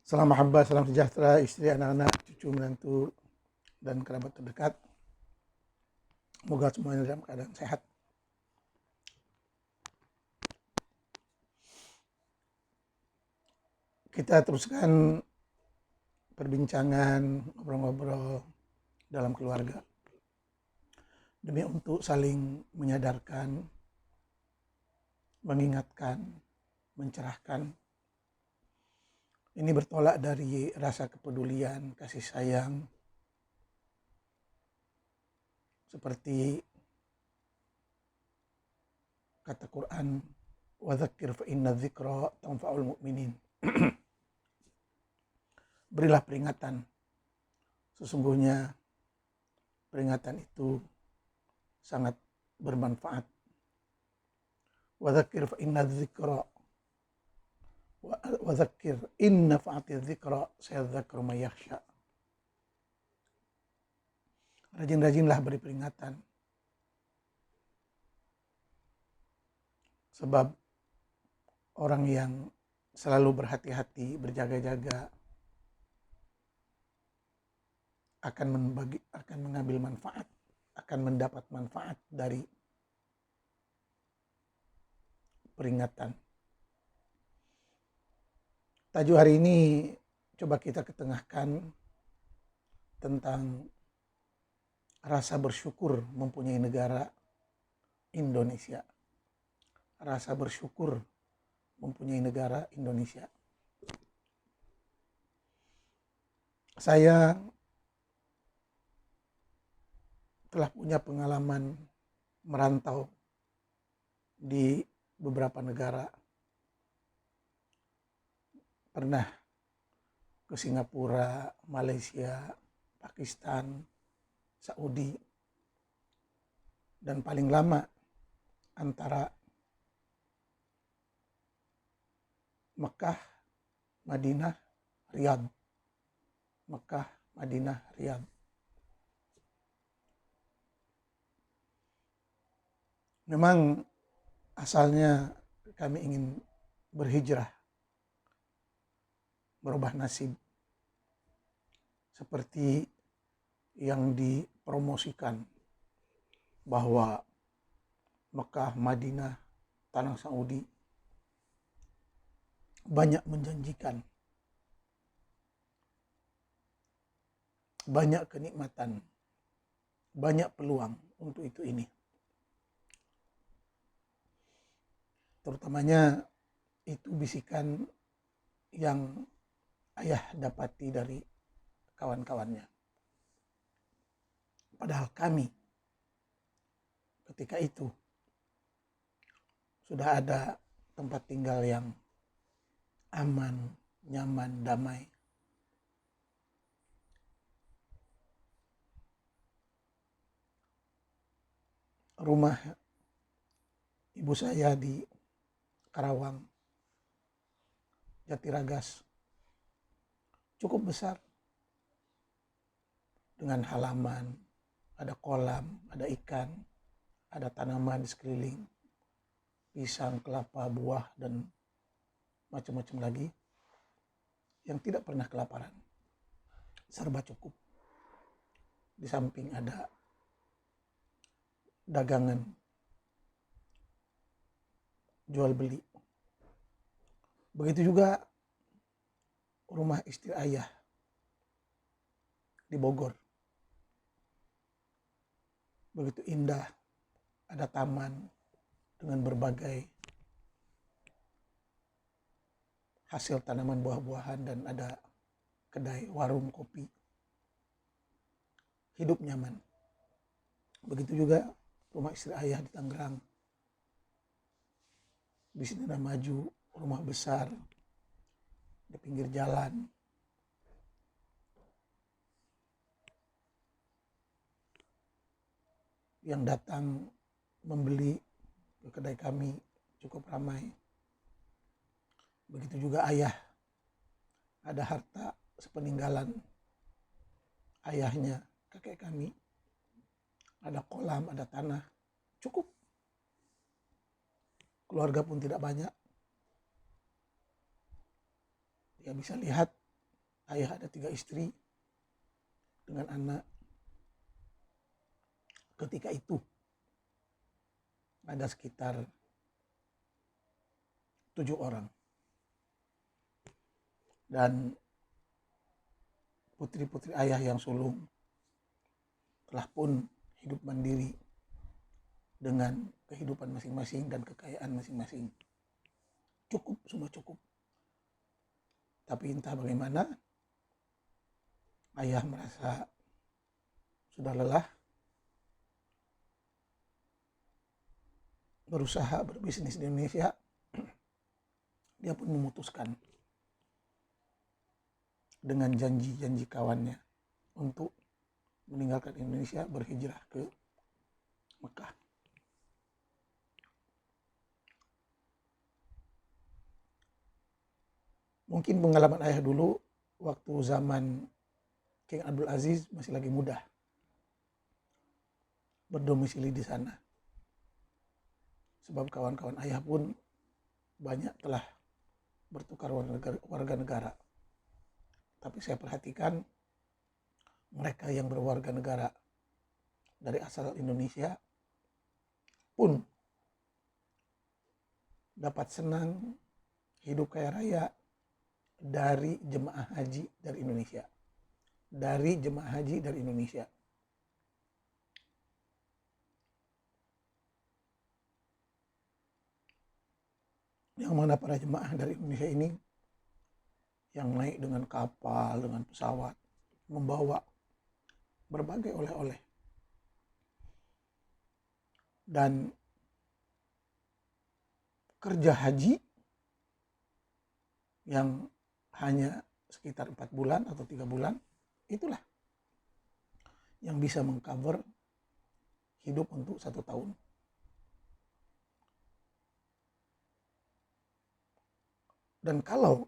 Salam mahabbah, salam sejahtera, istri, anak-anak, cucu, menantu, dan kerabat terdekat. Semoga semuanya dalam keadaan sehat. Kita teruskan perbincangan, ngobrol-ngobrol dalam keluarga. Demi untuk saling menyadarkan, mengingatkan, mencerahkan. Ini bertolak dari rasa kepedulian, kasih sayang, seperti kata Quran, wa dzakir fa inna dzikra tanfa'ul mu'minin. Berilah peringatan. Sesungguhnya peringatan itu sangat bermanfaat. Wa dzakir fa inna dzikra wa dzakir inna fa'ati dzikra sayadzakkaru may yakhsha. Rajin-rajinlah beri peringatan. Sebab orang yang selalu berhati-hati, berjaga-jaga akan mengambil manfaat, akan mendapat manfaat dari peringatan. Tajuk hari ini coba kita ketengahkan tentang rasa bersyukur mempunyai negara Indonesia. Rasa bersyukur mempunyai negara Indonesia. Saya telah punya pengalaman merantau di beberapa negara. Pernah ke Singapura, Malaysia, Pakistan, Saudi, dan paling lama antara Mekah, Madinah, Riyadh. Mekah, Madinah, Riyadh. Memang asalnya kami ingin berhijrah, merubah nasib, seperti yang dipromosikan bahwa Mekah, Madinah, Tanah Saudi banyak menjanjikan, banyak kenikmatan, banyak peluang untuk ini. Terutamanya itu bisikan yang ayah dapati dari kawan-kawannya. Padahal kami ketika itu sudah ada tempat tinggal yang aman, nyaman, damai. Rumah ibu saya di Karawang, Jatiragas, cukup besar. Dengan halaman, ada kolam, ada ikan, ada tanaman di sekeliling, pisang, kelapa, buah, dan macam-macam lagi yang tidak pernah kelaparan. Serba cukup. Di samping ada dagangan, jual beli. Begitu juga rumah istri ayah di Bogor. Begitu indah, ada taman dengan berbagai hasil tanaman buah-buahan dan ada kedai warung kopi. Hidup nyaman. Begitu juga rumah istri ayah di Tangerang. Bisnisnya maju, rumah besar di pinggir jalan. Yang datang membeli ke kedai kami cukup ramai. Begitu juga ayah, ada harta sepeninggalan ayahnya, kakek kami. Ada kolam, ada tanah, cukup. Keluarga pun tidak banyak. Ya bisa lihat ayah ada 3 istri dengan anak. Ketika itu ada sekitar 7 orang. Dan putri-putri ayah yang sulung telah pun hidup mandiri dengan kehidupan masing-masing dan kekayaan masing-masing. Cukup, semua cukup. Tapi entah bagaimana, ayah merasa sudah lelah, berusaha berbisnis di Indonesia. Dia pun memutuskan dengan janji-janji kawannya untuk meninggalkan Indonesia, berhijrah ke Mekah. Mungkin pengalaman ayah dulu waktu zaman King Abdul Aziz masih lagi muda, berdomisili di sana. Sebab kawan-kawan ayah pun banyak telah bertukar warga negara. Tapi saya perhatikan mereka yang berwarga negara dari asal Indonesia pun dapat senang hidup kaya raya dari jemaah haji dari Indonesia. Dari jemaah haji dari Indonesia. Yang mana para jemaah dari Indonesia ini yang naik dengan kapal, dengan pesawat, membawa berbagai oleh-oleh. Dan kerja haji yang hanya sekitar 4 bulan atau 3 bulan, itulah yang bisa mengcover hidup untuk 1 tahun. Dan kalau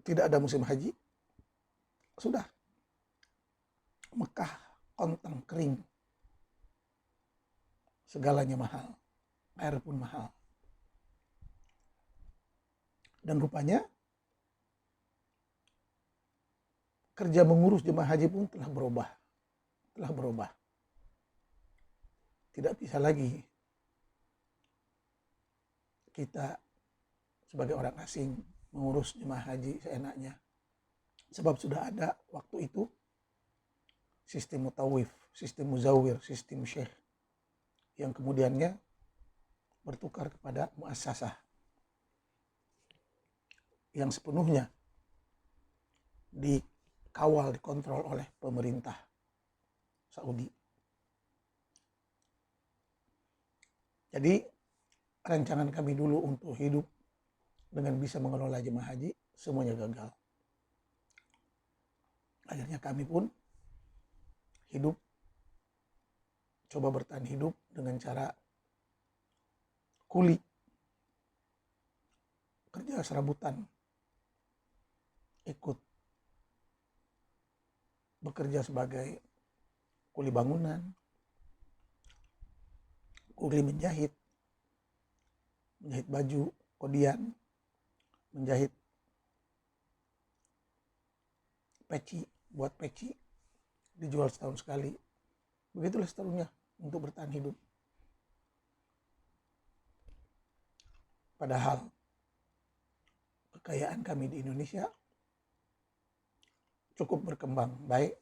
tidak ada musim haji, sudah Mekah kontang kering, segalanya mahal, air pun mahal. Dan rupanya kerja mengurus jemaah haji pun telah berubah. Tidak bisa lagi kita sebagai orang asing mengurus jemaah haji seenaknya. Sebab sudah ada waktu itu sistem mutawif, sistem muzawir, sistem syekh yang kemudiannya bertukar kepada muassasah yang sepenuhnya dikawal, dikontrol oleh pemerintah Saudi. Jadi rancangan kami dulu untuk hidup dengan bisa mengelola jemaah haji, semuanya gagal. Akhirnya kami pun coba bertahan hidup dengan cara kuli, kerja serabutan, ikut bekerja sebagai kuli bangunan, kuli menjahit baju, kodian, menjahit peci, buat peci, dijual setahun sekali. Begitulah seterusnya untuk bertahan hidup. Padahal kekayaan kami di Indonesia cukup berkembang baik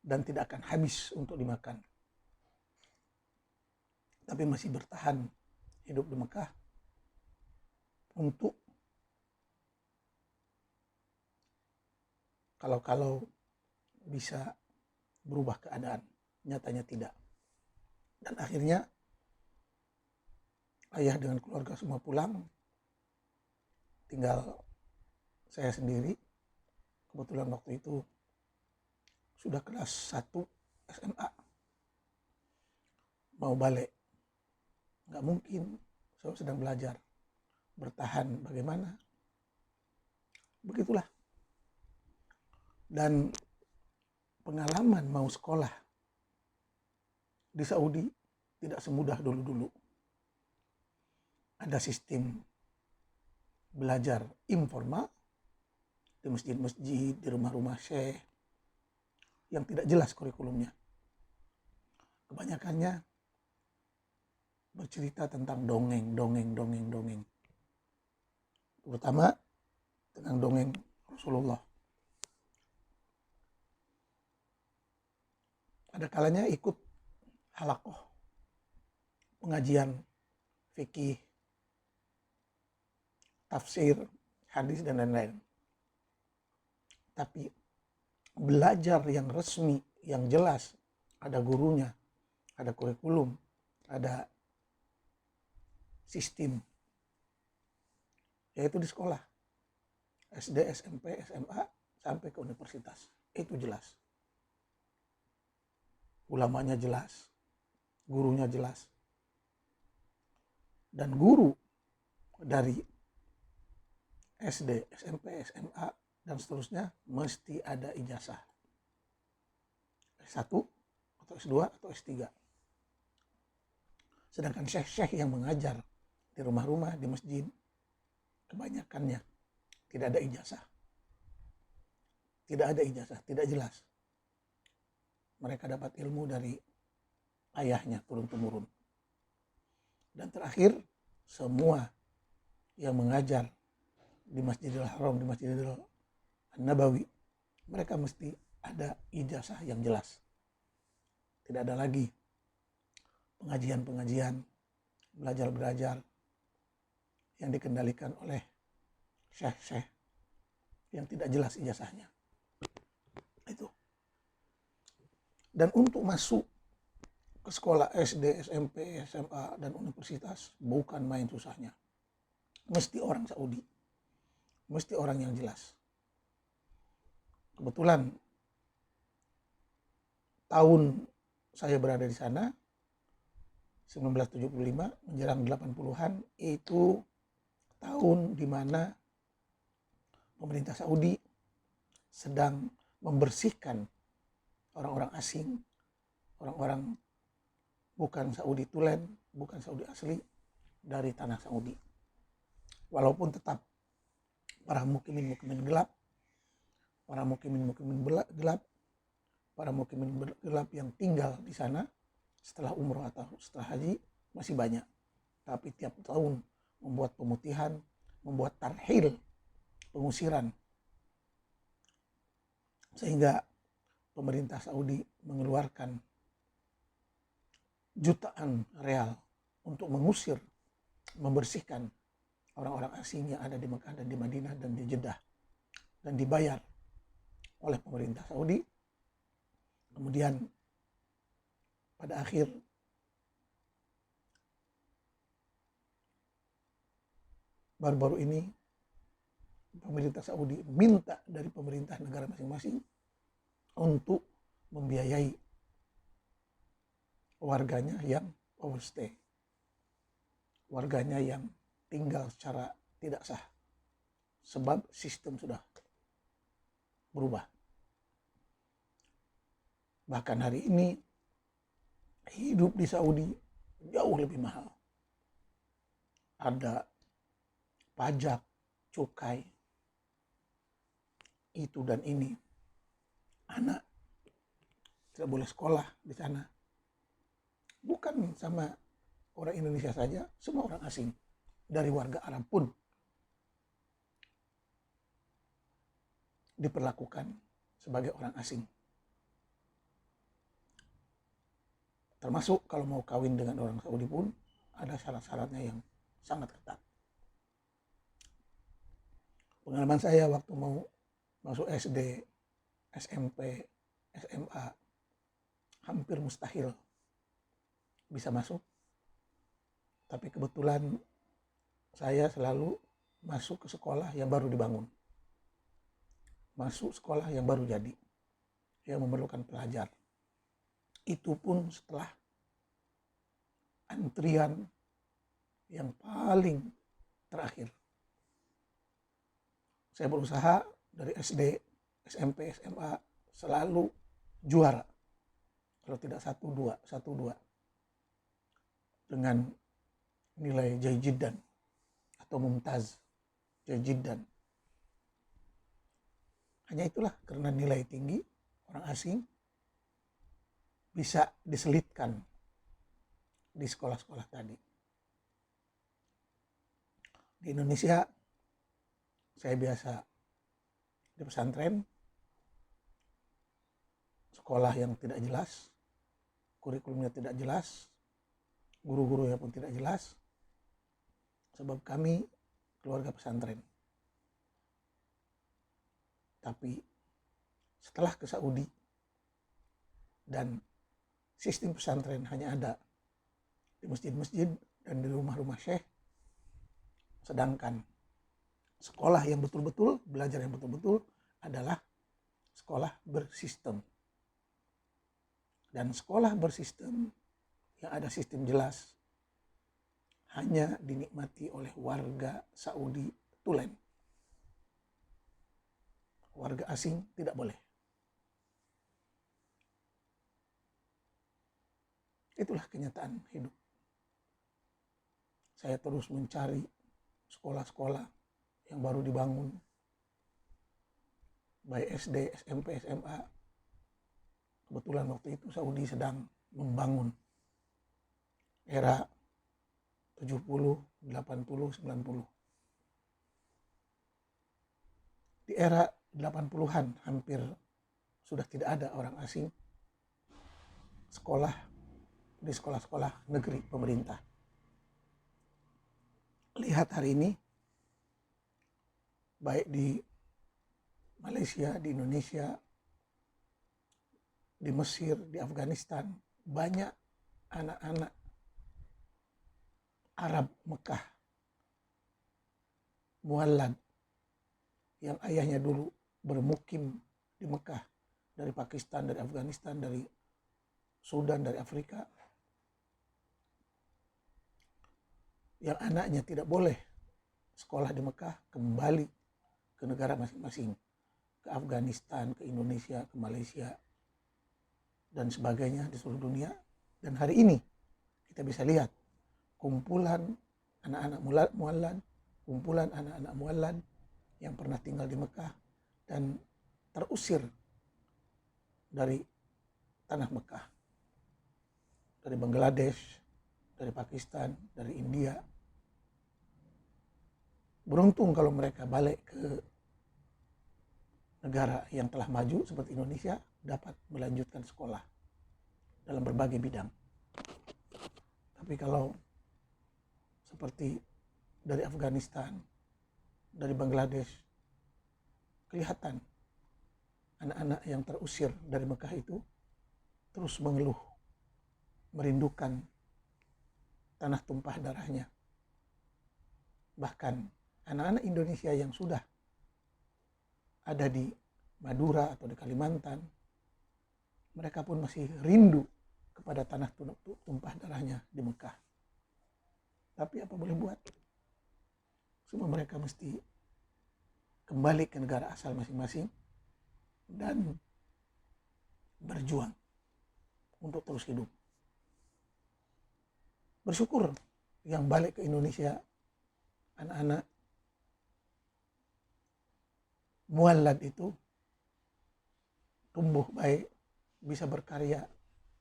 dan tidak akan habis untuk dimakan. Tapi masih bertahan hidup di Mekah untuk kalau bisa berubah keadaan. Nyatanya tidak. Dan akhirnya ayah dengan keluarga semua pulang, tinggal saya sendiri. Kebetulan waktu itu sudah kelas 1 SMA, mau balik, nggak mungkin, saya sedang belajar, bertahan bagaimana, begitulah. Dan pengalaman mau sekolah di Saudi tidak semudah dulu-dulu. Ada sistem belajar informal di masjid-masjid, di rumah-rumah syekh yang tidak jelas kurikulumnya. Kebanyakannya bercerita tentang dongeng. Terutama tentang dongeng Rasulullah. Ada kalanya ikut halakoh, pengajian fikih, tafsir, hadis, dan lain-lain. Tapi belajar yang resmi, yang jelas, ada gurunya, ada kurikulum, ada sistem, yaitu di sekolah, SD, SMP, SMA, sampai ke universitas. Itu jelas. Ulamanya jelas, gurunya jelas. Dan guru dari SD, SMP, SMA, dan seterusnya mesti ada ijazah. S1 atau S2 atau S3. Sedangkan syekh-syekh yang mengajar di rumah-rumah, di masjid, kebanyakannya tidak ada ijazah. Tidak ada ijazah, tidak jelas. Mereka dapat ilmu dari ayahnya turun-temurun. Dan terakhir, semua yang mengajar di Masjidil Haram, di Masjidil Nabawi, mereka mesti ada ijazah yang jelas. Tidak ada lagi pengajian-pengajian, belajar-belajar yang dikendalikan oleh syekh-syekh yang tidak jelas ijazahnya. Itu. Dan untuk masuk ke sekolah SD, SMP, SMA, dan universitas bukan main susahnya. Mesti orang Saudi. Mesti orang yang jelas. Kebetulan tahun saya berada di sana 1975 menjelang 80-an, itu tahun di mana pemerintah Saudi sedang membersihkan orang-orang asing, orang-orang bukan Saudi tulen, bukan Saudi asli dari tanah Saudi. Walaupun tetap para mukimin gelap, para mukimin gelap, para mukimin gelap yang tinggal di sana setelah umroh atau setelah haji masih banyak. Tapi tiap tahun membuat pemutihan, membuat tarhil, pengusiran. Sehingga pemerintah Saudi mengeluarkan jutaan real untuk mengusir, membersihkan orang-orang asing yang ada di Mekah dan di Madinah dan di Jeddah, dan dibayar oleh pemerintah Saudi. Kemudian pada akhir baru-baru ini pemerintah Saudi minta dari pemerintah negara masing-masing untuk membiayai warganya yang overstay, warganya yang tinggal secara tidak sah, sebab sistem sudah berubah. Bahkan hari ini hidup di Saudi jauh lebih mahal. Ada pajak, cukai, itu dan ini. Anak tidak boleh sekolah di sana. Bukan sama orang Indonesia saja, semua orang asing. Dari warga Arab pun diperlakukan sebagai orang asing. Termasuk kalau mau kawin dengan orang Saudi pun ada syarat-syaratnya yang sangat ketat. Pengalaman saya waktu mau masuk SD, SMP, SMA, hampir mustahil bisa masuk. Tapi kebetulan saya selalu masuk ke sekolah yang baru dibangun. Masuk sekolah yang baru jadi, yang memerlukan pelajar. Itu pun setelah antrian yang paling terakhir. Saya berusaha dari SD, SMP, SMA selalu juara. Kalau tidak 1-2 dengan nilai jayyiddan atau mumtaz, jayyiddan. Hanya itulah karena nilai tinggi orang asing bisa diselitkan di sekolah-sekolah tadi. Di Indonesia saya biasa di pesantren, sekolah yang tidak jelas, kurikulumnya tidak jelas, guru-gurunya pun tidak jelas, sebab kami keluarga pesantren. Tapi setelah ke Saudi dan sistem pesantren hanya ada di masjid-masjid dan di rumah-rumah syekh, sedangkan sekolah yang betul-betul, belajar yang betul-betul adalah sekolah bersistem. Dan sekolah bersistem yang ada sistem jelas hanya dinikmati oleh warga Saudi tulen. Warga asing tidak boleh. Itulah kenyataan hidup. Saya terus mencari sekolah-sekolah yang baru dibangun, baik SD, SMP, SMA. Kebetulan waktu itu Saudi sedang membangun era 70, 80, 90. Di era 80-an hampir sudah tidak ada orang asing sekolah di sekolah-sekolah negeri pemerintah. Lihat hari ini, baik di Malaysia, di Indonesia, di Mesir, di Afghanistan, banyak anak-anak Arab Mekah, muallad, yang ayahnya dulu bermukim di Mekah, dari Pakistan, dari Afghanistan, dari Sudan, dari Afrika, yang anaknya tidak boleh sekolah di Mekah, kembali ke negara masing-masing, ke Afghanistan, ke Indonesia, ke Malaysia, dan sebagainya di seluruh dunia. Dan hari ini kita bisa lihat kumpulan anak-anak muallad, kumpulan anak-anak muallad yang pernah tinggal di Mekah dan terusir dari tanah Mekah, dari Bangladesh, dari Pakistan, dari India. Beruntung kalau mereka balik ke negara yang telah maju seperti Indonesia, dapat melanjutkan sekolah dalam berbagai bidang. Tapi kalau seperti dari Afghanistan, dari Bangladesh, kelihatan anak-anak yang terusir dari Mekah itu terus mengeluh, merindukan tanah tumpah darahnya. Bahkan anak-anak Indonesia yang sudah ada di Madura atau di Kalimantan, mereka pun masih rindu kepada tanah tumpah darahnya di Mekah. Tapi apa boleh buat? Semua mereka mesti kembali ke negara asal masing-masing dan berjuang untuk terus hidup. Bersyukur yang balik ke Indonesia, anak-anak muallad itu tumbuh baik, bisa berkarya,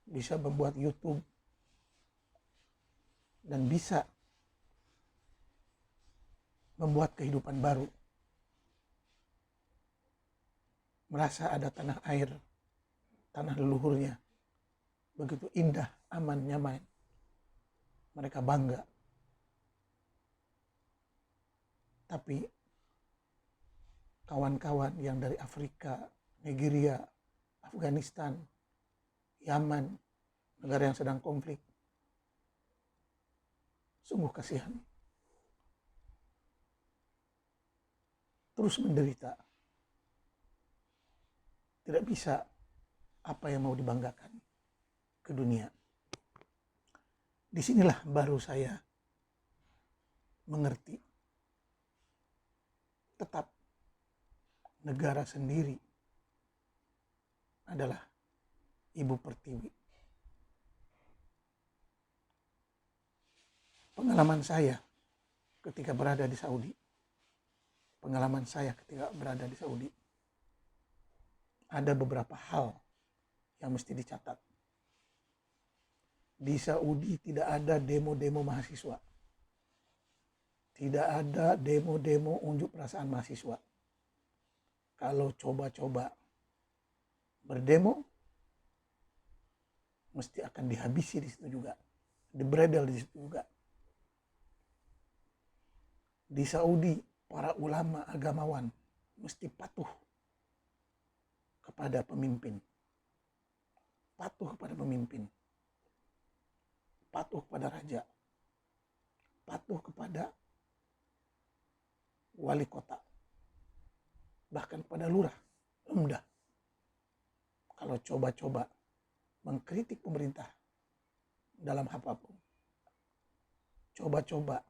bisa membuat YouTube, dan bisa membuat kehidupan baru. Merasa ada tanah air, tanah leluhurnya, begitu indah, aman, nyaman. Mereka bangga. Tapi kawan-kawan yang dari Afrika, Nigeria, Afghanistan, Yaman, negara yang sedang konflik, sungguh kasihan. Terus menderita. Tidak bisa apa yang mau dibanggakan ke dunia. Disinilah baru saya mengerti. Tetap negara sendiri adalah ibu pertiwi. Pengalaman saya ketika berada di Saudi, ada beberapa hal yang mesti dicatat. Di Saudi tidak ada demo-demo mahasiswa. Tidak ada demo-demo unjuk perasaan mahasiswa. Kalau coba-coba berdemo, mesti akan dihabisi di situ juga. Dibredel di situ juga. Di Saudi, para ulama agamawan mesti patuh kepada pemimpin. Patuh kepada pemimpin. Patuh kepada raja. Patuh kepada wali kota. Bahkan kepada lurah, emdah. Kalau coba-coba mengkritik pemerintah dalam apapun, coba-coba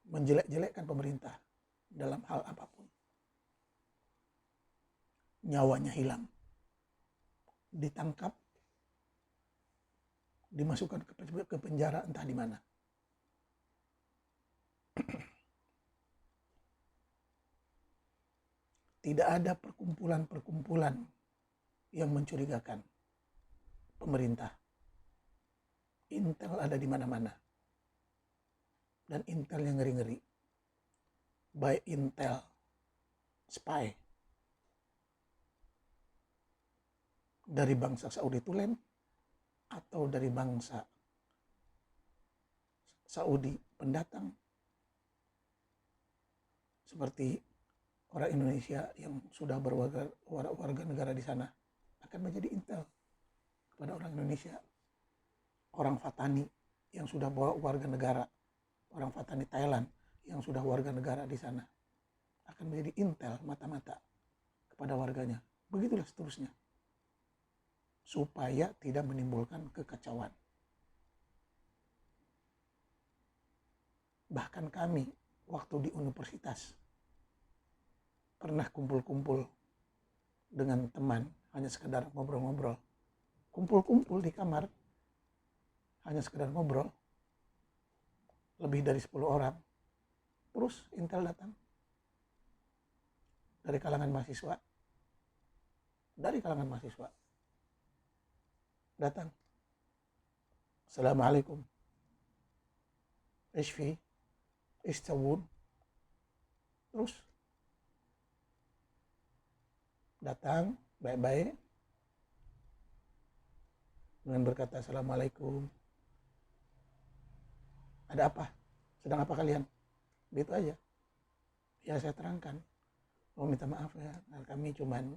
menjelek-jelekkan pemerintah dalam hal apapun, nyawanya hilang, ditangkap, dimasukkan ke penjara entah di mana. Tidak ada perkumpulan-perkumpulan yang mencurigakan pemerintah. Intel ada di mana-mana. Dan intel yang ngeri-ngeri. Baik intel spy dari bangsa Saudi Tulen atau dari bangsa Saudi pendatang seperti orang Indonesia yang sudah berwarga negara di sana akan menjadi intel kepada orang Indonesia. Orang Fatani yang sudah bawa warga negara, orang Fatani Thailand yang sudah warga negara di sana akan menjadi intel mata-mata kepada warganya. Begitulah seterusnya. Supaya tidak menimbulkan kekacauan. Bahkan kami waktu di universitas pernah kumpul-kumpul dengan teman, hanya sekedar ngobrol-ngobrol. Kumpul-kumpul di kamar, hanya sekedar ngobrol. Lebih dari 10 orang. Terus intel datang. Dari kalangan mahasiswa. Datang. Assalamualaikum. Ishfi. Istawun. Terus datang baik-baik dengan berkata Assalamualaikum. Ada apa? Sedang apa kalian? Begitu aja. Ya saya terangkan. Oh minta maaf ya, kami cuman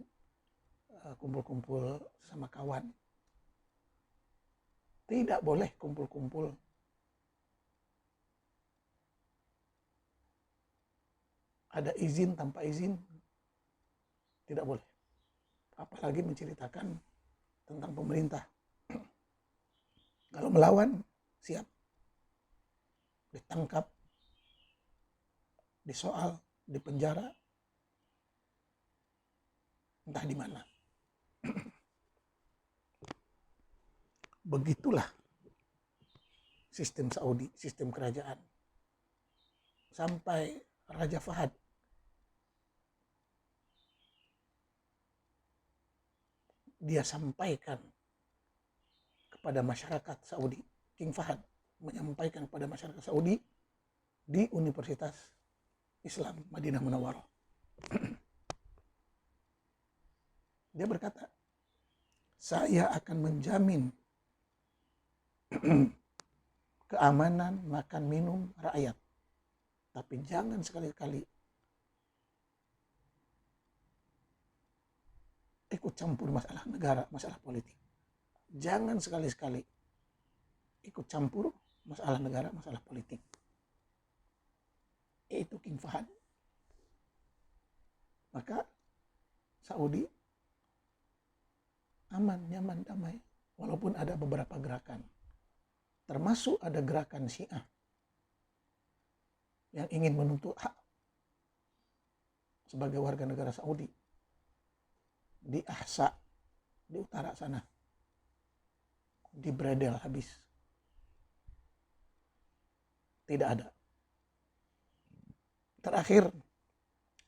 kumpul-kumpul sama kawan. Tidak boleh kumpul-kumpul ada izin tanpa izin. Tidak boleh. Apalagi menceritakan tentang pemerintah. Kalau melawan, siap. Ditangkap, disoal, dipenjara, entah di mana. Begitulah sistem Saudi, sistem kerajaan. Sampai Raja Fahad dia sampaikan kepada masyarakat Saudi, King Fahad menyampaikan kepada masyarakat Saudi di Universitas Islam Madinah Munawwarah. Dia berkata, saya akan menjamin keamanan makan minum rakyat, tapi jangan sekali-kali ikut campur masalah negara, masalah politik. Jangan sekali-sekali ikut campur masalah negara, masalah politik. Itu King Fahad. Maka Saudi aman, nyaman, damai. Walaupun ada beberapa gerakan. Termasuk ada gerakan Syiah yang ingin menuntut hak sebagai warga negara Saudi di Ahsa, di utara sana, dibredel habis. Tidak ada. Terakhir,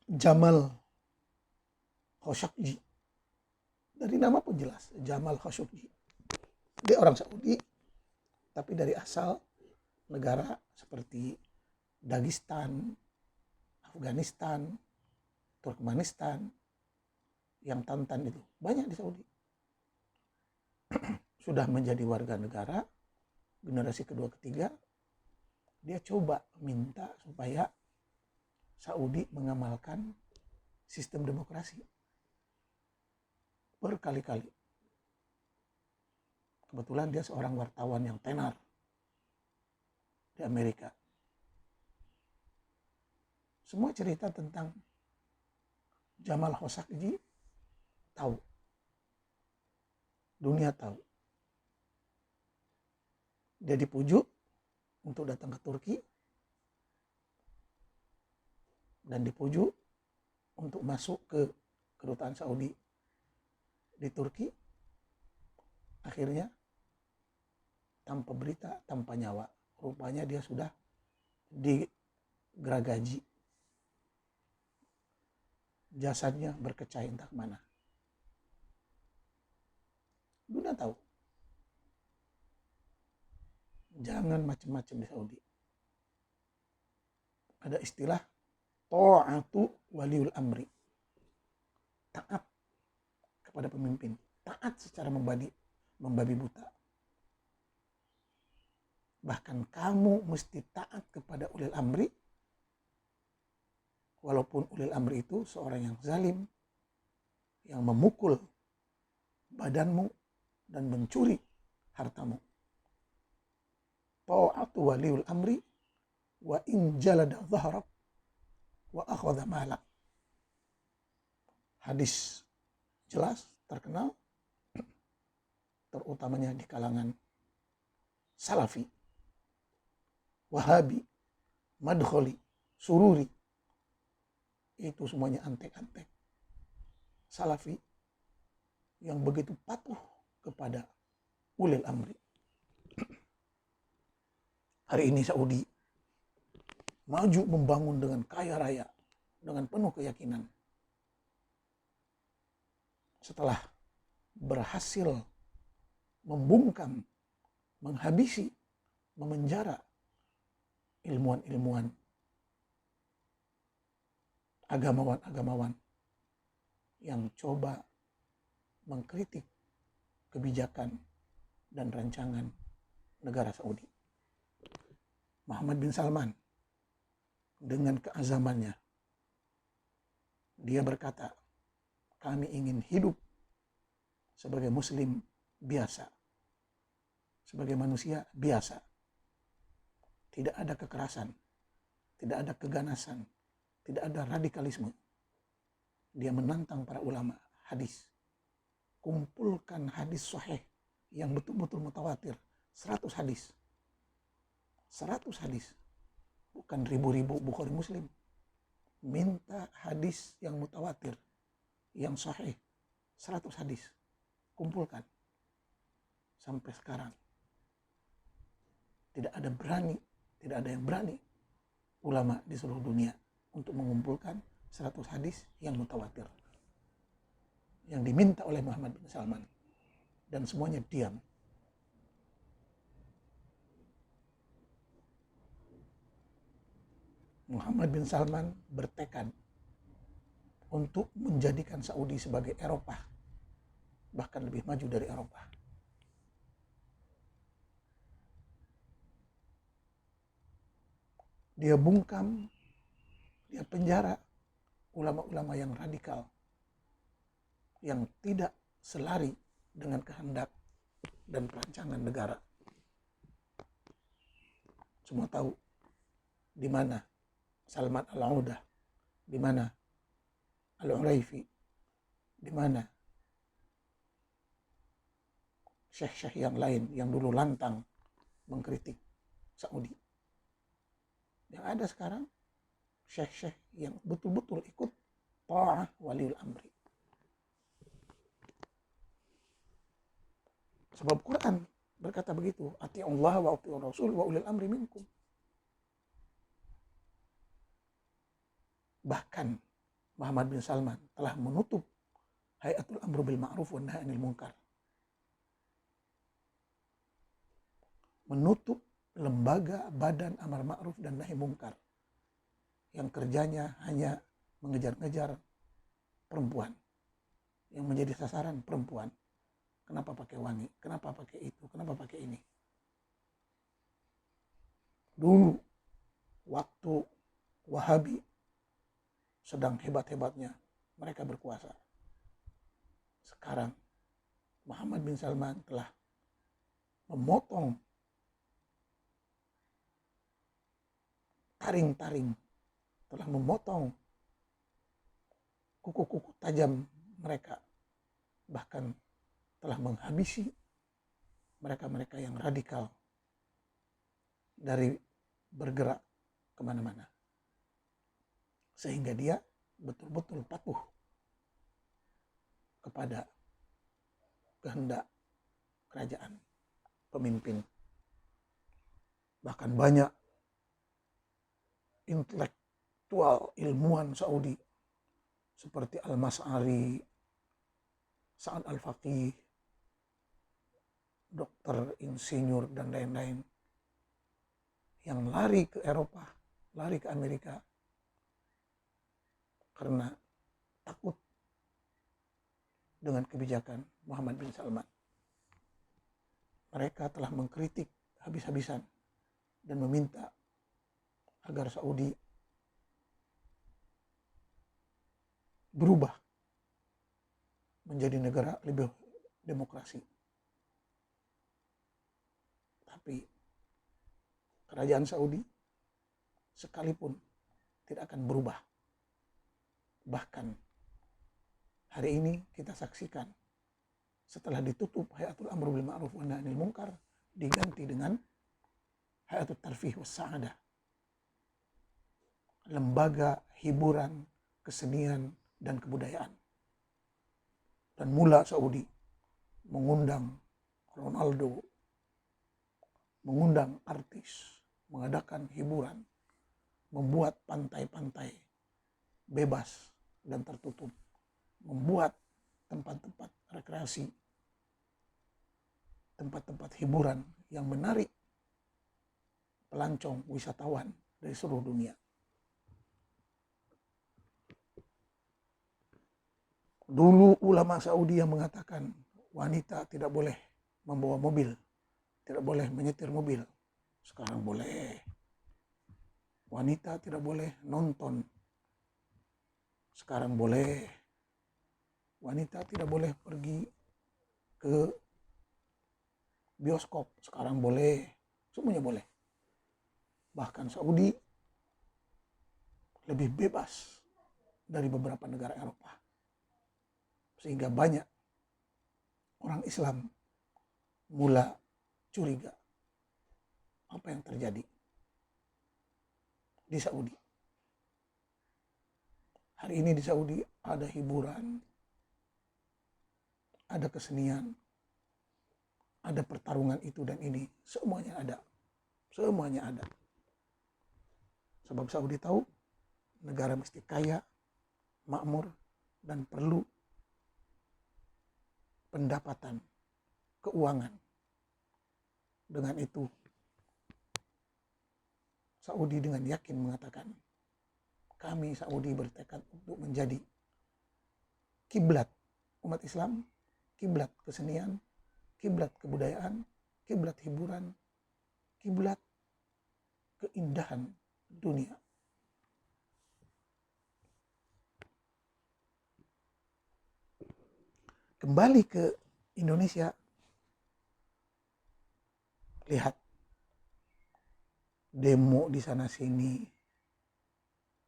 Jamal Khashoggi Dari nama pun jelas, Jamal Khashoggi. Dia orang Saudi, tapi dari asal negara seperti Dagestan, Afghanistan, Turkmenistan, yang Tantan itu banyak di Saudi. Sudah menjadi warga negara, generasi kedua ketiga, dia coba minta supaya Saudi mengamalkan sistem demokrasi berkali-kali. Kebetulan dia seorang wartawan yang tenar di Amerika. Semua cerita tentang Jamal Khashoggi tahu. Dunia tahu. Dia dipujuk untuk datang ke Turki dan dipujuk untuk masuk ke kedutaan Saudi di Turki. Akhirnya tanpa berita, tanpa nyawa. Rupanya dia sudah digeragaji. Jasadnya berkecai entah kemana. Dunia tahu. Jangan macam-macam di Saudi. Ada istilah ta'atu waliul amri. Taat kepada pemimpin. Taat secara membabi buta. Bahkan kamu mesti taat kepada ulil amri, walaupun ulil amri itu seorang yang zalim, yang memukul badanmu dan mencuri hartamu. Ta'atu waliul amri wa in jalada dhahrak wa akhadha malak. Hadis jelas, terkenal, terutamanya di kalangan Salafi, Wahabi, Madkhali, Sururi. Itu semuanya antek-antek Salafi yang begitu patuh kepada ulil amri. Hari ini Saudi maju membangun dengan kaya raya, dengan penuh keyakinan. Setelah berhasil membungkam, menghabisi, memenjara ilmuwan-ilmuwan, agamawan-agamawan yang coba mengkritik kebijakan dan rancangan negara Saudi. Muhammad bin Salman dengan keazamannya, dia berkata, kami ingin hidup sebagai muslim biasa, sebagai manusia biasa. Tidak ada kekerasan, tidak ada keganasan, tidak ada radikalisme. Dia menantang para ulama hadis. Kumpulkan hadis sahih yang betul-betul mutawatir. 100 hadis. 100 hadis. Bukan ribu-ribu Bukhari Muslim. Minta hadis yang mutawatir, yang sahih. 100 hadis. Kumpulkan. Sampai sekarang. Tidak ada yang berani ulama di seluruh dunia untuk mengumpulkan 100 hadis yang mutawatir yang diminta oleh Muhammad bin Salman, dan semuanya diam. Muhammad bin Salman bertekad untuk menjadikan Saudi sebagai Eropa, bahkan lebih maju dari Eropa. Dia bungkam, dia penjara ulama-ulama yang radikal, yang tidak selari dengan kehendak dan perancangan negara. Semua tahu di mana Salman Al-Audah, di mana Al-Uraifi, di mana syekh-syekh yang lain yang dulu lantang mengkritik Saudi. Yang ada sekarang syekh-syekh yang betul-betul ikut ta'ah waliul amri. Sebab Quran berkata begitu, ati'ullah wa ati'ur rasul wa ulil amri minkum. Bahkan Muhammad bin Salman telah menutup Hayatul Amru bil Ma'ruf wa Nahy Anil Munkar. Menutup lembaga badan amar ma'ruf dan nahi munkar yang kerjanya hanya mengejar-ngejar perempuan, yang menjadi sasaran perempuan. Kenapa pakai wangi? Kenapa pakai itu? Kenapa pakai ini? Dulu waktu Wahabi sedang hebat-hebatnya mereka berkuasa. Sekarang Muhammad bin Salman telah memotong taring-taring, telah memotong kuku-kuku tajam mereka, bahkan telah menghabisi mereka-mereka yang radikal dari bergerak kemana-mana. Sehingga dia betul-betul patuh kepada kehendak kerajaan, pemimpin. Bahkan banyak intelektual ilmuwan Saudi seperti Al-Mas'ari, Sa'ad Al-Faqih, dokter, insinyur, dan lain-lain yang lari ke Eropa, lari ke Amerika karena takut dengan kebijakan Muhammad bin Salman. Mereka telah mengkritik habis-habisan dan meminta agar Saudi berubah menjadi negara lebih demokrasi. Tapi kerajaan Saudi sekalipun tidak akan berubah. Bahkan hari ini kita saksikan setelah ditutup Hayatul Amru bil Ma'ruf wa Nahy Anil Munkar diganti dengan Hayatul Tarfih was Sa'adah. Lembaga hiburan, kesenian, dan kebudayaan. Dan mula Saudi mengundang Ronaldo, mengundang artis, mengadakan hiburan, membuat pantai-pantai bebas dan tertutup, membuat tempat-tempat rekreasi, tempat-tempat hiburan yang menarik pelancong wisatawan dari seluruh dunia. Dulu ulama Saudi yang mengatakan wanita tidak boleh membawa mobil, tidak boleh menyetir mobil. Sekarang boleh. Wanita tidak boleh nonton. Sekarang boleh. Wanita tidak boleh pergi ke bioskop. Sekarang boleh. Semuanya boleh. Bahkan Saudi lebih bebas dari beberapa negara Eropa. Sehingga banyak orang Islam mula curiga apa yang terjadi di Saudi. Hari ini di Saudi ada hiburan, ada kesenian, ada pertarungan itu dan ini, semuanya ada. Semuanya ada. Sebab Saudi tahu negara mesti kaya, makmur, dan perlu pendapatan, keuangan. Dengan itu, Saudi dengan yakin mengatakan, kami Saudi bertekad untuk menjadi kiblat umat Islam, kiblat kesenian, kiblat kebudayaan, kiblat hiburan, kiblat keindahan dunia. Kembali ke Indonesia, lihat demo di sana sini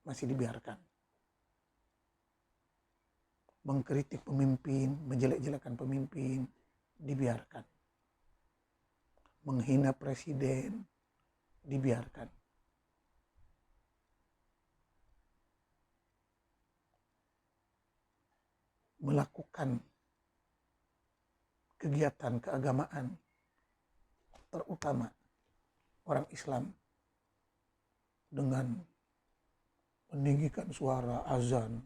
masih dibiarkan. Mengkritik pemimpin, menjelek-jelekan pemimpin, dibiarkan. Menghina presiden, dibiarkan. Melakukan kegiatan keagamaan, terutama orang Islam, dengan meninggikan suara azan,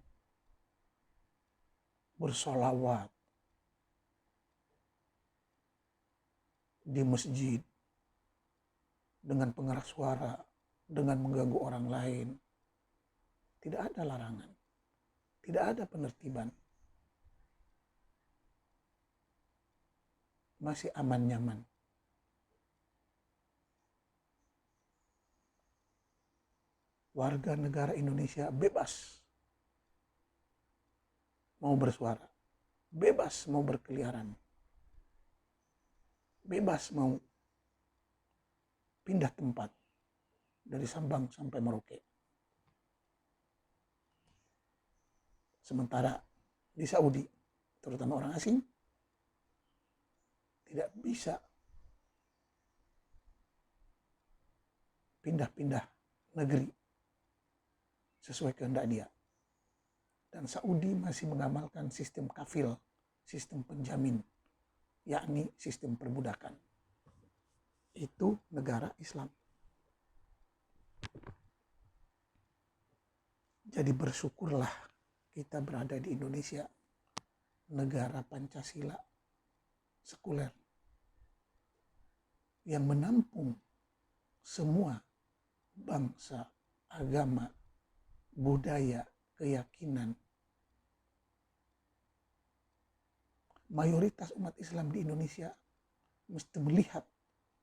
bersolawat di masjid dengan pengeras suara, dengan mengganggu orang lain. Tidak ada larangan, tidak ada penertiban. Masih aman nyaman. Warga negara Indonesia bebas mau bersuara, bebas mau berkeliaran, bebas mau pindah tempat dari Sabang sampai Merauke. Sementara di Saudi, terutama orang asing, tidak bisa pindah-pindah negeri sesuai kehendak dia. Dan Saudi masih mengamalkan sistem kafil, sistem penjamin, yakni sistem perbudakan. Itu negara Islam. Jadi bersyukurlah kita berada di Indonesia, negara Pancasila sekuler, yang menampung semua bangsa, agama, budaya, keyakinan. Mayoritas umat Islam di Indonesia mesti melihat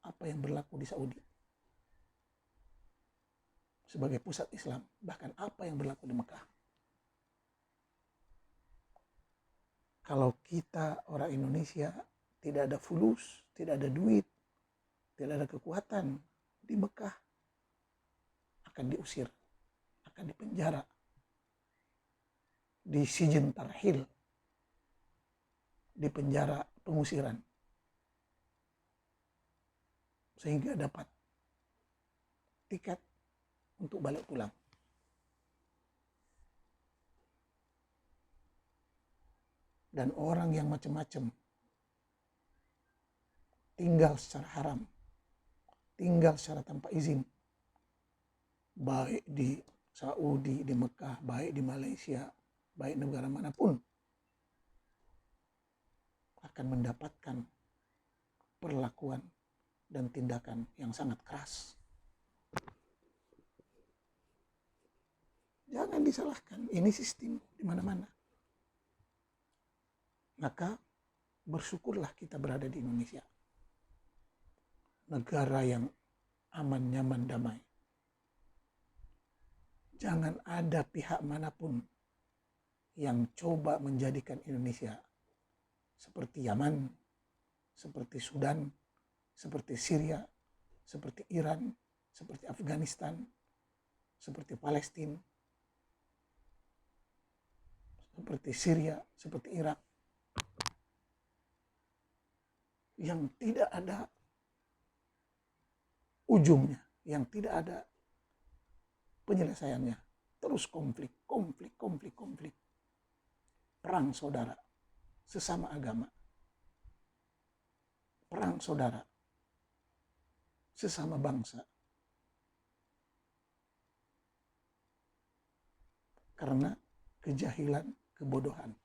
apa yang berlaku di Saudi sebagai pusat Islam, bahkan apa yang berlaku di Mekah. Kalau kita orang Indonesia tidak ada fulus, tidak ada duit, tidak ada kekuatan, di Mekah akan diusir, akan dipenjara, di Sijin Tarhil, di penjara pengusiran, sehingga dapat tiket untuk balik pulang. Dan orang yang macam-macam tinggal secara haram, tinggal secara tanpa izin, baik di Saudi, di Mekah, baik di Malaysia, baik negara manapun, akan mendapatkan perlakuan dan tindakan yang sangat keras. Jangan disalahkan, ini sistem di mana-mana. Maka bersyukurlah kita berada di Indonesia, negara yang aman, nyaman, damai. Jangan ada pihak manapun yang coba menjadikan Indonesia seperti Yaman, seperti Sudan, seperti Syria, seperti Iran, seperti Afghanistan, seperti Palestina, seperti Syria, seperti Irak, yang tidak ada ujungnya, yang tidak ada penyelesaiannya. Terus konflik. Perang saudara, sesama agama. Perang saudara, sesama bangsa. Karena kejahilan, kebodohan.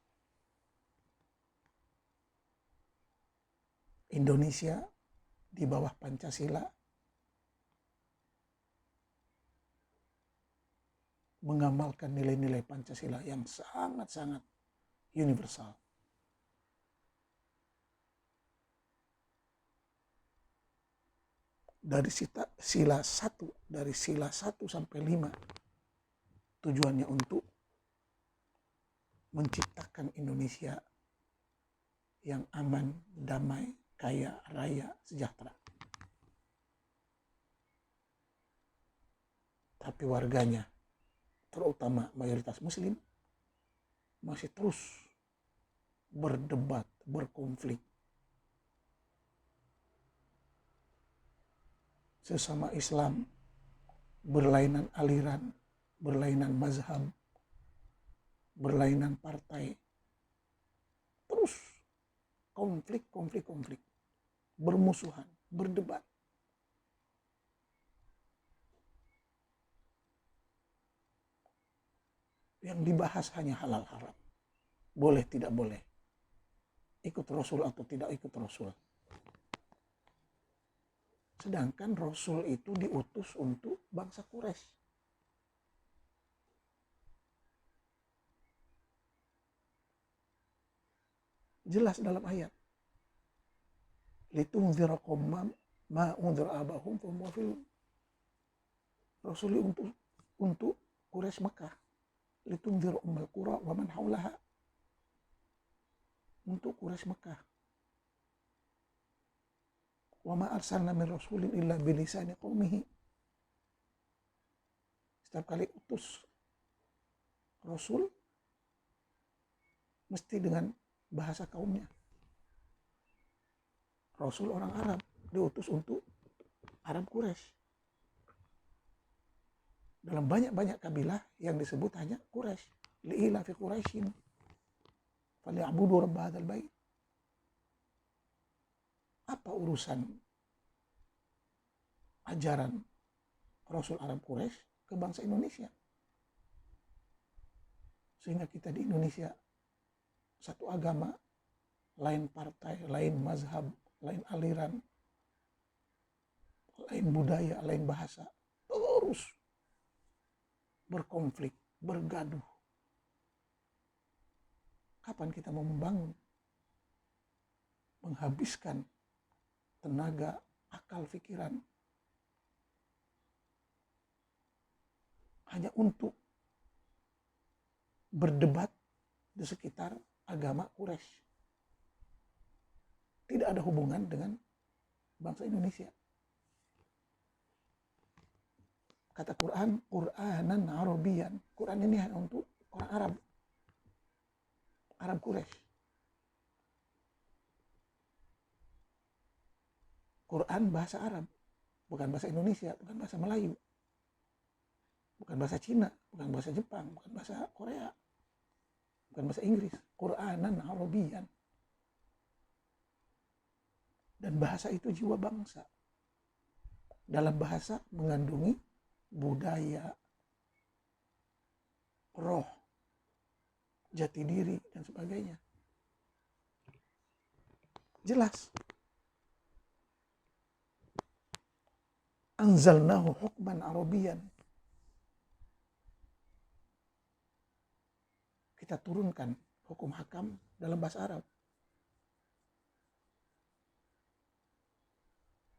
Indonesia di bawah Pancasila mengamalkan nilai-nilai Pancasila yang sangat-sangat universal. Dari sila 1 sampai 5 tujuannya untuk menciptakan Indonesia yang aman, damai, kaya, raya, sejahtera. Tapi warganya, terutama mayoritas Muslim, masih terus berdebat, berkonflik. Sesama Islam, berlainan aliran, berlainan mazhab, berlainan partai. Terus konflik, bermusuhan, berdebat. Yang dibahas hanya halal haram. boleh tidak boleh, ikut Rasul atau tidak ikut Rasul. Sedangkan Rasul itu diutus untuk bangsa Quraisy. Jelas dalam ayat. Litunzira qauman ma unzira abahum fahum ghafilun. Rasul untuk Quraisy Mekah. Litunzira ummul qura wa man haulaha. Untuk Quraisy Mekah. Wa ma arsalna min rasulin illa bilisani qaumihi. Setiap kali utus Rasul mesti dengan bahasa kaumnya. Rasul orang Arab, diutus untuk Arab Quraisy. Dalam banyak-banyak kabilah yang disebut hanya Quraisy. Li'ila fi Quraisyin falyabudu rabb hadzal bait. Apa urusan ajaran Rasul Arab Quraisy ke bangsa Indonesia? Sehingga kita di Indonesia satu agama, lain partai, lain mazhab, lain aliran, lain budaya, lain bahasa, terus berkonflik, bergaduh. Kapan kita mau membangun, menghabiskan tenaga, akal, pikiran hanya untuk berdebat di sekitar agama Quraisy? Tidak ada hubungan dengan bangsa Indonesia. Kata Quran, Qur'anan Arabian. Quran ini hanya untuk orang Arab. Arab Quraisy. Quran bahasa Arab. Bukan bahasa Indonesia, bukan bahasa Melayu. Bukan bahasa Cina, bukan bahasa Jepang, bukan bahasa Korea. Bukan bahasa Inggris. Qur'anan Arabian. Dan bahasa itu jiwa bangsa. Dalam bahasa mengandungi budaya, roh, jati diri, dan sebagainya. Jelas. Anzalnahu hukman Arabian. Kita turunkan hukum hakam dalam bahasa Arab.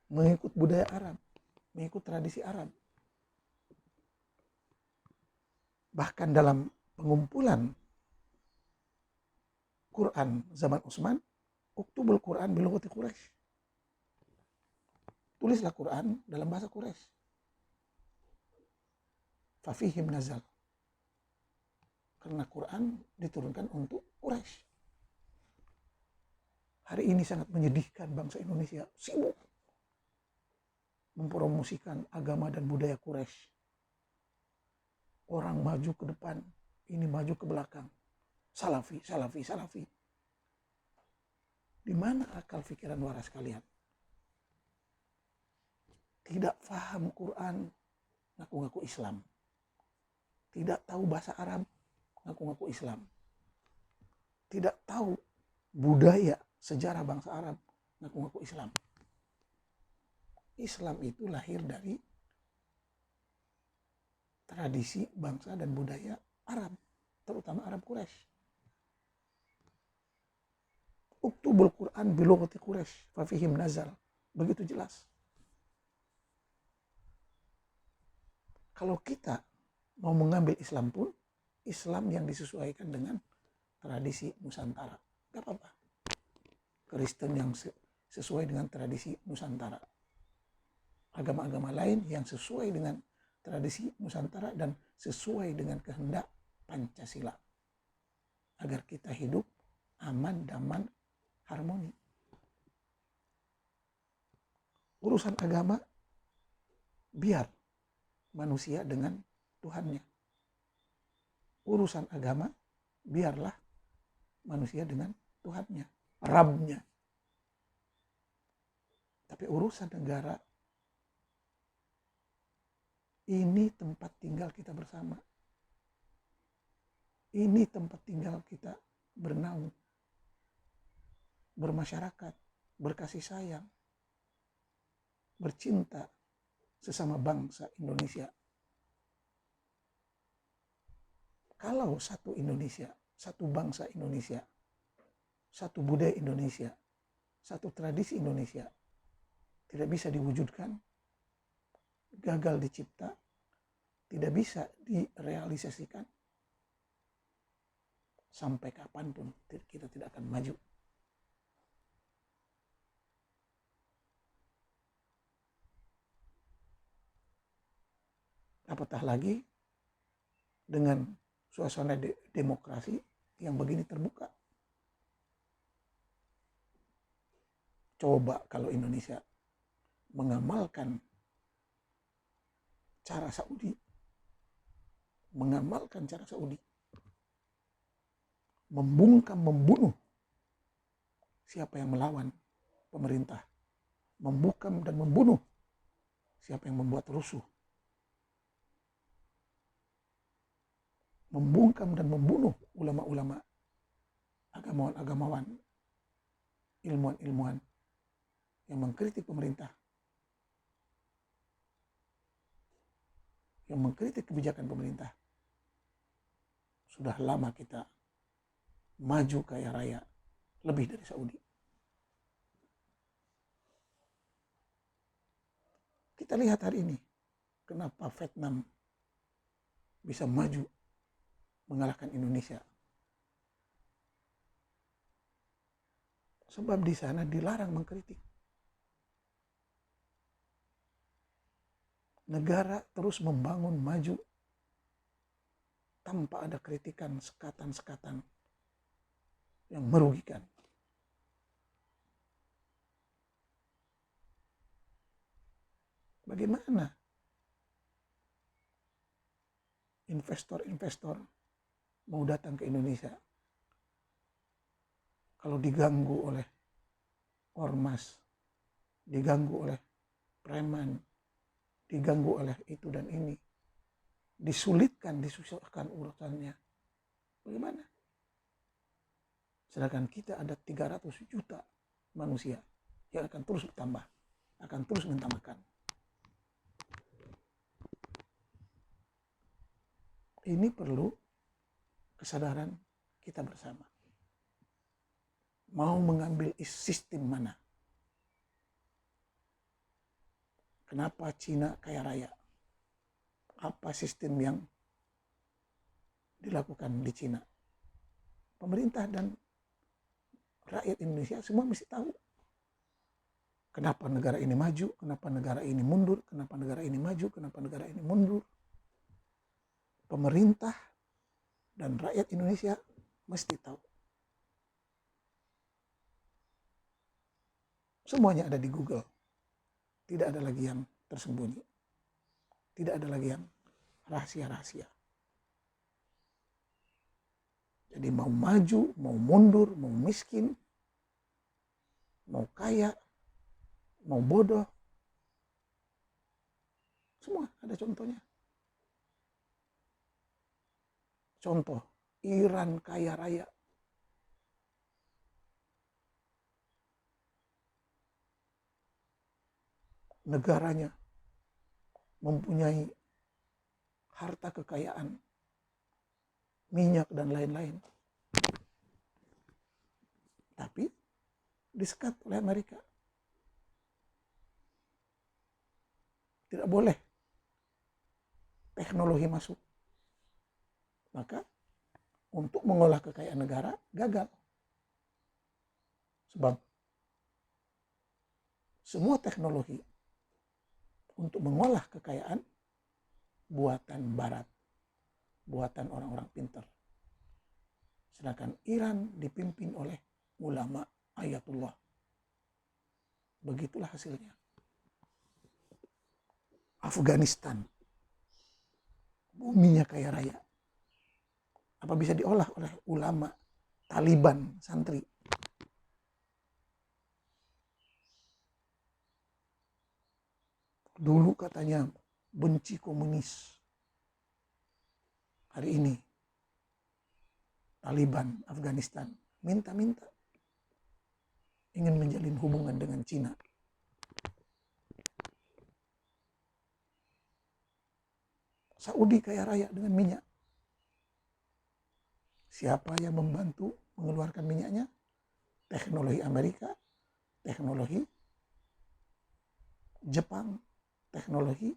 Mengikut budaya Arab, mengikut tradisi Arab. Bahkan dalam pengumpulan Quran zaman Utsman, uktubul Quran bilughati Quraisy. Tulislah Quran dalam bahasa Quraisy. Fafihim nazal. Karena Quran diturunkan untuk Quraisy. Hari ini sangat menyedihkan bangsa Indonesia sibuk mempromosikan agama dan budaya Quraisy. Orang maju ke depan, ini maju ke belakang. Salafi, salafi, salafi. Di mana akal pikiran waras kalian? Tidak paham Quran, ngaku-ngaku Islam. Tidak tahu bahasa Arab, ngaku-ngaku Islam. Tidak tahu budaya, sejarah bangsa Arab, ngaku-ngaku Islam. Islam itu lahir dari tradisi bangsa dan budaya Arab, terutama Arab Quraisy. Uktubul Quran bilughati Quraisy, fafihim nazal. Begitu jelas. Kalau kita mau mengambil Islam pun, Islam yang disesuaikan dengan tradisi Nusantara. Gak apa-apa. Kristen yang sesuai dengan tradisi Nusantara. Agama-agama lain yang sesuai dengan tradisi Nusantara dan sesuai dengan kehendak Pancasila. Agar kita hidup aman, damai, harmoni. Urusan agama, biar manusia dengan Tuhannya. Urusan agama, biarlah manusia dengan Tuhannya, Rabbnya. Tapi urusan negara, ini tempat tinggal kita bersama. Ini tempat tinggal kita bernaung, bermasyarakat, berkasih sayang, bercinta sesama bangsa Indonesia. Kalau satu Indonesia, satu bangsa Indonesia, satu budaya Indonesia, satu tradisi Indonesia tidak bisa diwujudkan, gagal dicipta, tidak bisa direalisasikan, sampai kapanpun kita tidak akan maju. Apatah lagi dengan suasana demokrasi yang begini terbuka. Coba kalau Indonesia mengamalkan cara Saudi, membungkam, membunuh siapa yang melawan pemerintah, membungkam dan membunuh siapa yang membuat rusuh, membungkam dan membunuh ulama-ulama, agamawan-agamawan, ilmuwan-ilmuwan yang mengkritik pemerintah, yang mengkritik kebijakan pemerintah. Sudah lama kita maju kaya raya lebih dari Saudi. Kita lihat hari ini, kenapa Vietnam bisa maju mengalahkan Indonesia. Sebab di sana dilarang mengkritik. Negara terus membangun maju tanpa ada kritikan, sekatan-sekatan yang merugikan. Bagaimana investor-investor mau datang ke Indonesia kalau diganggu oleh ormas, diganggu oleh preman, diganggu oleh itu dan ini, disulitkan, disusahkan urusannya? Bagaimana? Sedangkan kita ada 300 juta manusia yang akan terus bertambah, akan terus minta makan. Ini perlu kesadaran kita bersama. Mau mengambil sistem mana? Kenapa Cina kaya raya? Apa sistem yang dilakukan di Cina? Pemerintah dan rakyat Indonesia semua mesti tahu. Kenapa negara ini maju, kenapa negara ini mundur, kenapa negara ini maju, kenapa negara ini mundur. Pemerintah dan rakyat Indonesia mesti tahu. Semuanya ada di Google. Tidak ada lagi yang tersembunyi. Tidak ada lagi yang rahasia-rahasia. Jadi mau maju, mau mundur, mau miskin, mau kaya, mau bodoh, semua ada contohnya. Contoh, Iran kaya raya. Negaranya mempunyai harta kekayaan, minyak dan lain-lain. Tapi disekat oleh Amerika. Tidak boleh teknologi masuk. Maka untuk mengolah kekayaan negara gagal. Sebab semua teknologi untuk mengolah kekayaan buatan barat, buatan orang-orang pintar. Sedangkan Iran dipimpin oleh ulama ayatullah. Begitulah hasilnya. Afghanistan, buminya kaya raya. Apa bisa diolah oleh ulama, Taliban, santri? Dulu katanya benci komunis. Hari ini Taliban, Afghanistan, minta-minta ingin menjalin hubungan dengan Cina. Saudi kaya raya dengan minyak. Siapa yang membantu mengeluarkan minyaknya? Teknologi Amerika, teknologi Jepang, teknologi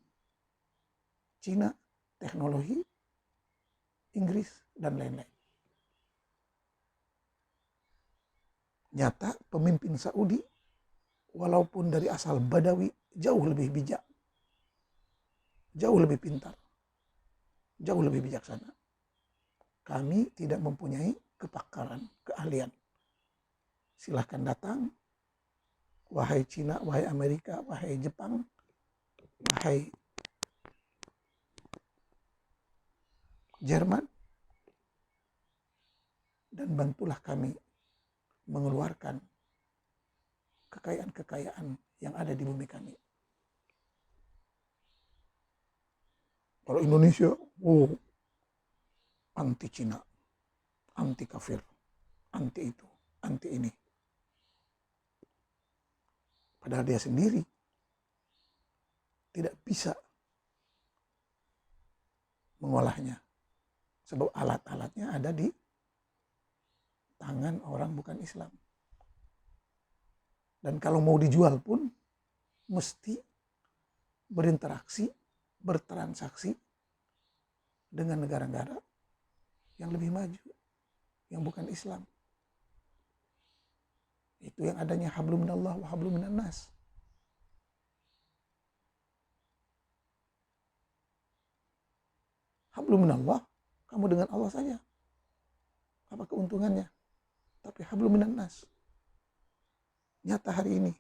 Cina, teknologi Inggris, dan lain-lain. Nyata pemimpin Saudi, walaupun dari asal Badawi, jauh lebih bijak, jauh lebih pintar, jauh lebih bijaksana. Kami tidak mempunyai kepakaran, keahlian. Silahkan datang, wahai Cina, wahai Amerika, wahai Jepang, wahai Jerman, dan bantulah kami mengeluarkan kekayaan-kekayaan yang ada di bumi kami. Kalau Indonesia, anti Cina, anti kafir, anti itu, anti ini. Padahal dia sendiri tidak bisa mengolahnya. Sebab alat-alatnya ada di tangan orang bukan Islam. Dan kalau mau dijual pun mesti berinteraksi, bertransaksi dengan negara-negara yang lebih maju, yang bukan Islam. Itu yang adanya hablum minallah wa hablum minan nas. Hablum minallah, kamu dengan Allah saja. Apa keuntungannya? Tapi hablum minan nas. Nyata hari ini,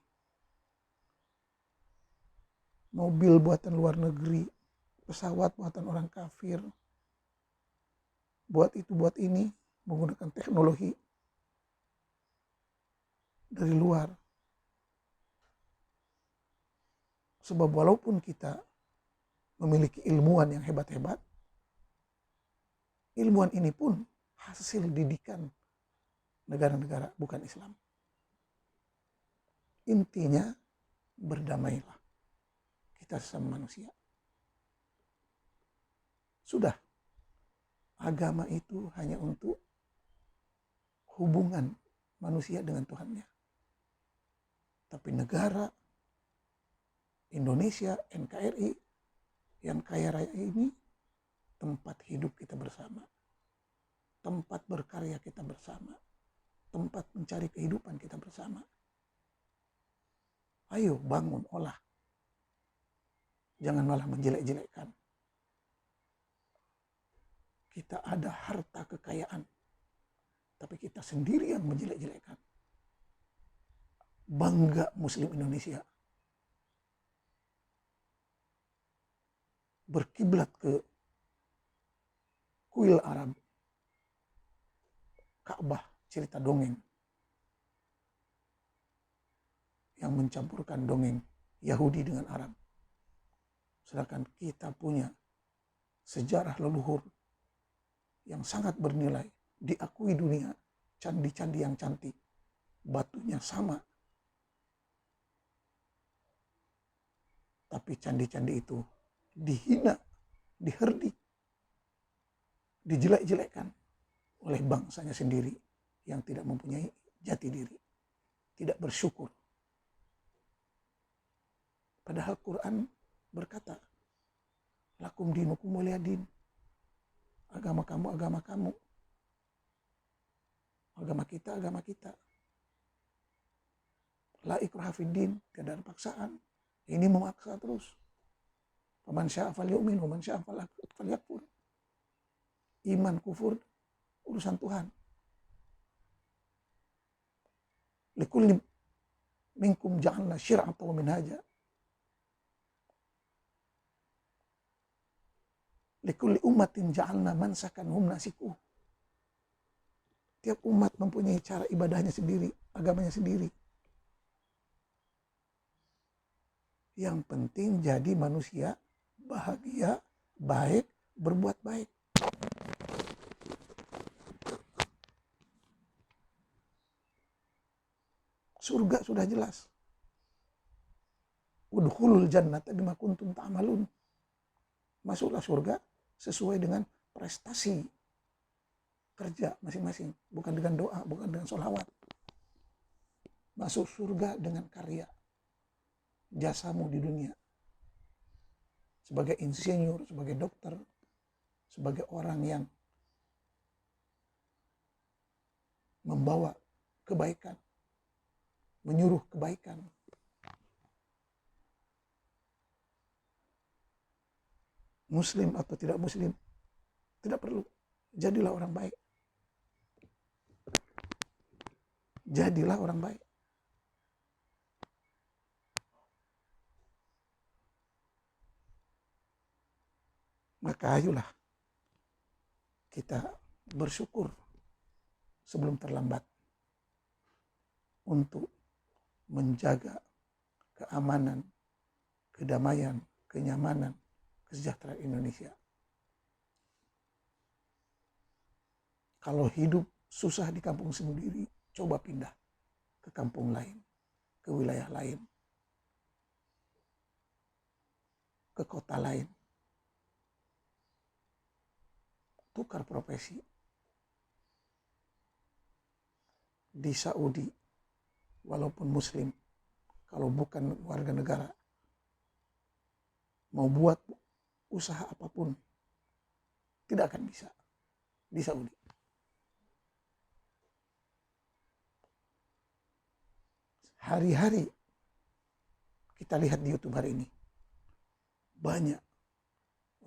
mobil buatan luar negeri, pesawat buatan orang kafir, buat itu, buat ini, menggunakan teknologi dari luar. Sebab walaupun kita memiliki ilmuwan yang hebat-hebat, ilmuwan ini pun hasil didikan negara-negara bukan Islam. Intinya, berdamailah kita sesama manusia. Sudah, agama itu hanya untuk hubungan manusia dengan Tuhannya. Tapi negara Indonesia, NKRI, yang kaya raya ini, tempat hidup kita bersama. Tempat berkarya kita bersama. Tempat mencari kehidupan kita bersama. Ayo bangun, olah. Jangan malah menjelek-jelekkan. Kita ada harta kekayaan, tapi kita sendiri yang menjelek-jelekkan. Bangga Muslim Indonesia. Berkiblat ke kuil Arab. Ka'bah, cerita dongeng. Yang mencampurkan dongeng Yahudi dengan Arab. Sedangkan kita punya sejarah leluhur yang sangat bernilai, diakui dunia, candi-candi yang cantik, batunya sama. Tapi candi-candi itu dihina, diherdik, dijelek-jelekkan oleh bangsanya sendiri yang tidak mempunyai jati diri, tidak bersyukur. Padahal Quran berkata, lakum dinukum waliyadin. Agama kamu, agama kamu. Agama kita, agama kita. La ikraha fiddin, tidak ada paksaan. Ini memaksa terus. Faman syaa falyu'min, waman syaa falyakfur. Iman, kufur, urusan Tuhan. Likulli minkum ja'alna syir'atan wa minhaja. Likulli ummatin ja'alna mansakan hum nasikuh. Tiap umat mempunyai cara ibadahnya sendiri, agamanya sendiri. Yang penting jadi manusia bahagia, baik, berbuat baik. Surga sudah jelas. Udkhulul jannata bima kuntum ta'malun. Masuklah surga sesuai dengan prestasi kerja masing-masing. Bukan dengan doa, bukan dengan sholawat. Masuk surga dengan karya jasamu di dunia. Sebagai insinyur, sebagai dokter, sebagai orang yang membawa kebaikan, menyuruh kebaikan. Muslim atau tidak muslim, tidak perlu. Jadilah orang baik. Jadilah orang baik. Maka ayolah kita bersyukur sebelum terlambat untuk menjaga keamanan, kedamaian, kenyamanan, kesejahteraan Indonesia. Kalau hidup susah di kampung sendiri, coba pindah ke kampung lain, ke wilayah lain, ke kota lain. Tukar profesi. Di Saudi, walaupun muslim, kalau bukan warga negara, mau buat usaha apapun, tidak akan bisa di Saudi. Hari-hari kita lihat di YouTube hari ini, banyak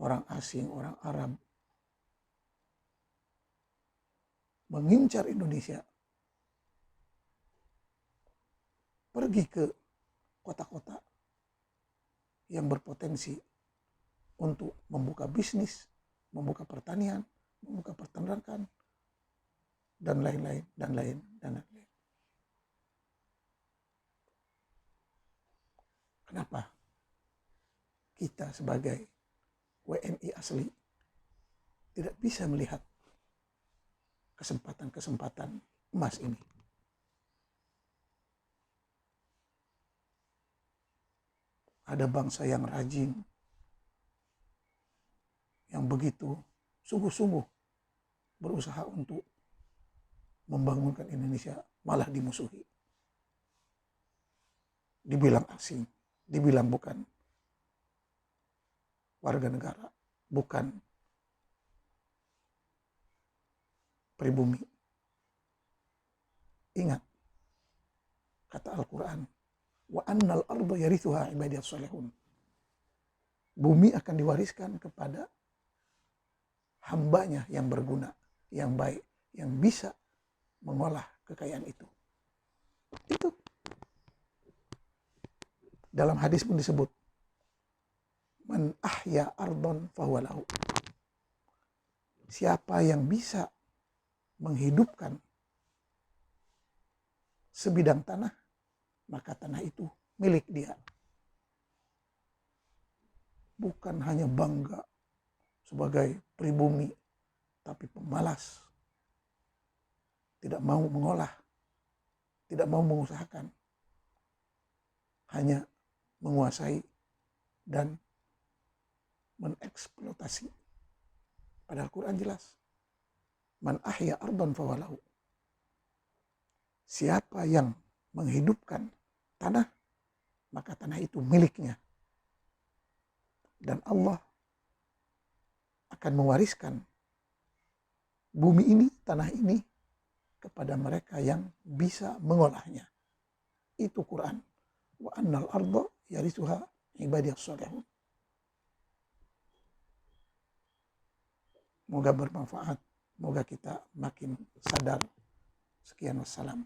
orang asing, orang Arab mengincar Indonesia, pergi ke kota-kota yang berpotensi untuk membuka bisnis, membuka pertanian, membuka peternakan, dan lain-lain, dan lain, dan lain-lain. Kenapa kita sebagai WNI asli tidak bisa melihat kesempatan-kesempatan emas ini? Ada bangsa yang rajin, yang begitu sungguh-sungguh berusaha untuk membangunkan Indonesia, malah dimusuhi. Dibilang asing, dibilang bukan warga negara, bukan pribumi. Ingat kata Al-Quran, wa annal arda yarithuha ibadiyas salihun. Bumi akan diwariskan kepada hambanya yang berguna, yang baik, yang bisa mengolah kekayaan itu. Itu dalam hadis pun disebut, man ahya ardon fahuwa lahu. Siapa yang bisa menghidupkan sebidang tanah, maka tanah itu milik dia. Bukan hanya bangga sebagai pribumi, tapi pemalas. Tidak mau mengolah, tidak mau mengusahakan. Hanya menguasai dan meneksploitasi. Padahal Quran jelas. Man ahya ardan fawalahu. Siapa yang menghidupkan tanah, maka tanah itu miliknya. Dan Allah akan mewariskan bumi ini, tanah ini, kepada mereka yang bisa mengolahnya. Itu Quran. Wa annal arda yarithuha ibadiyas salihun. Moga bermanfaat. Moga kita makin sadar. Sekian, wassalam.